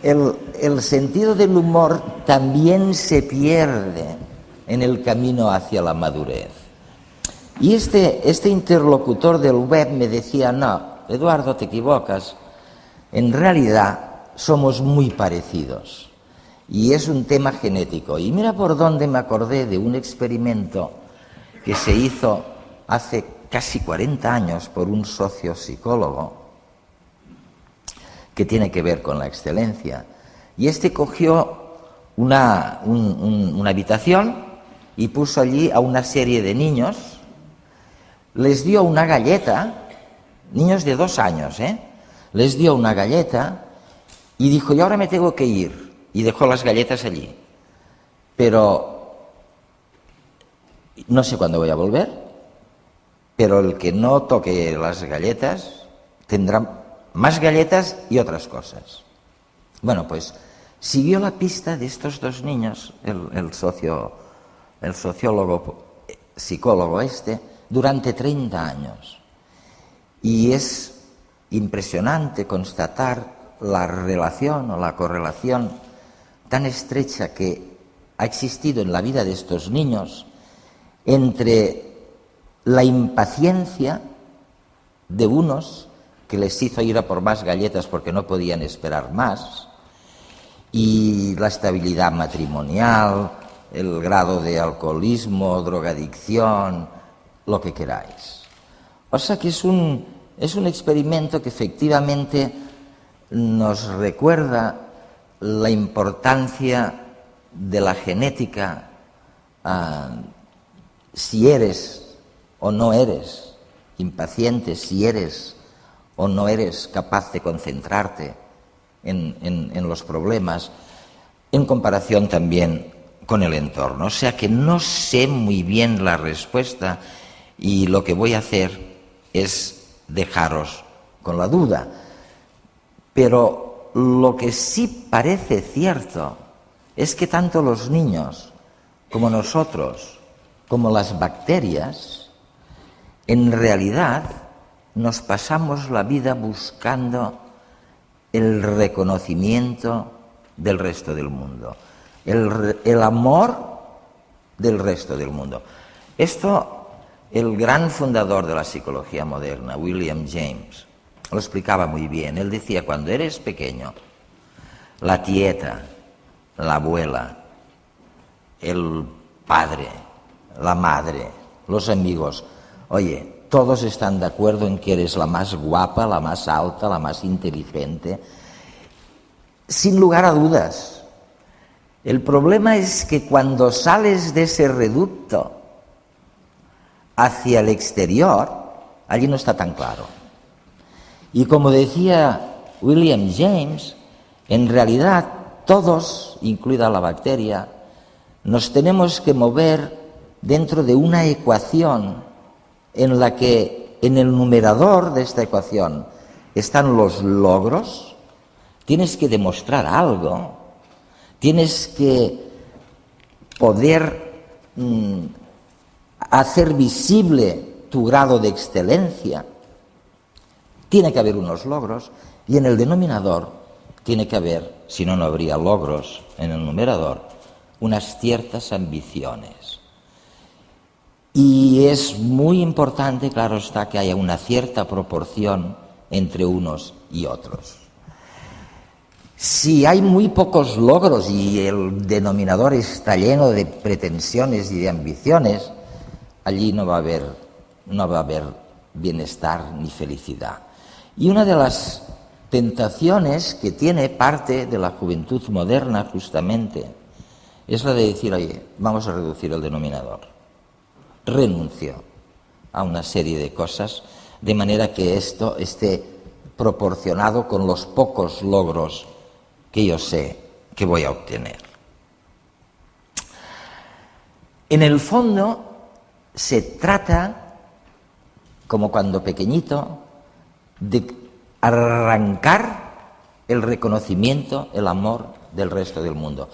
el sentido del humor también se pierde en el camino hacia la madurez. Y este interlocutor del web me decía, no, Eduardo, te equivocas, en realidad somos muy parecidos y es un tema genético. Y mira por dónde me acordé de un experimento que se hizo hace casi 40 años por un sociopsicólogo que tiene que ver con la excelencia. Y cogió una habitación y puso allí a una serie de niños, les dio una galleta, niños de 2 años, les dio una galleta y dijo, y ahora me tengo que ir, y dejó las galletas allí. Pero no sé cuándo voy a volver, pero el que no toque las galletas tendrá más galletas y otras cosas. Bueno, pues siguió la pista de estos 2 niños, el sociólogo, psicólogo durante 30 años. Y es impresionante constatar la relación o la correlación tan estrecha que ha existido en la vida de estos niños entre la impaciencia de unos que les hizo ir a por más galletas porque no podían esperar más, y la estabilidad matrimonial, el grado de alcoholismo, drogadicción, lo que queráis. O sea que es un experimento que efectivamente nos recuerda la importancia de la genética, si eres o no eres impaciente, si eres o no eres capaz de concentrarte en los problemas, en comparación también con el entorno. O sea que no sé muy bien la respuesta y lo que voy a hacer es dejaros con la duda. Pero lo que sí parece cierto es que tanto los niños como nosotros, como las bacterias, en realidad nos pasamos la vida buscando el reconocimiento del resto del mundo, el amor del resto del mundo. Esto, el gran fundador de la psicología moderna, William James, lo explicaba muy bien. Él decía, cuando eres pequeño, la tieta, la abuela, el padre, la madre, los amigos, oye, todos están de acuerdo en que eres la más guapa, la más alta, la más inteligente, sin lugar a dudas. El problema es que cuando sales de ese reducto hacia el exterior, allí no está tan claro. Y como decía William James, en realidad todos, incluida la bacteria, nos tenemos que mover dentro de una ecuación en la que en el numerador de esta ecuación están los logros. Tienes que demostrar algo, tienes que poder hacer visible tu grado de excelencia. Tiene que haber unos logros y en el denominador tiene que haber, si no, no habría logros en el numerador, unas ciertas ambiciones. Y es muy importante, claro está, que haya una cierta proporción entre unos y otros. Si hay muy pocos logros y el denominador está lleno de pretensiones y de ambiciones, allí no va a haber bienestar ni felicidad. Y una de las tentaciones que tiene parte de la juventud moderna justamente es la de decir, oye, vamos a reducir el denominador. Renuncio a una serie de cosas de manera que esto esté proporcionado con los pocos logros que yo sé que voy a obtener. En el fondo se trata, como cuando pequeñito, de arrancar el reconocimiento, el amor del resto del mundo.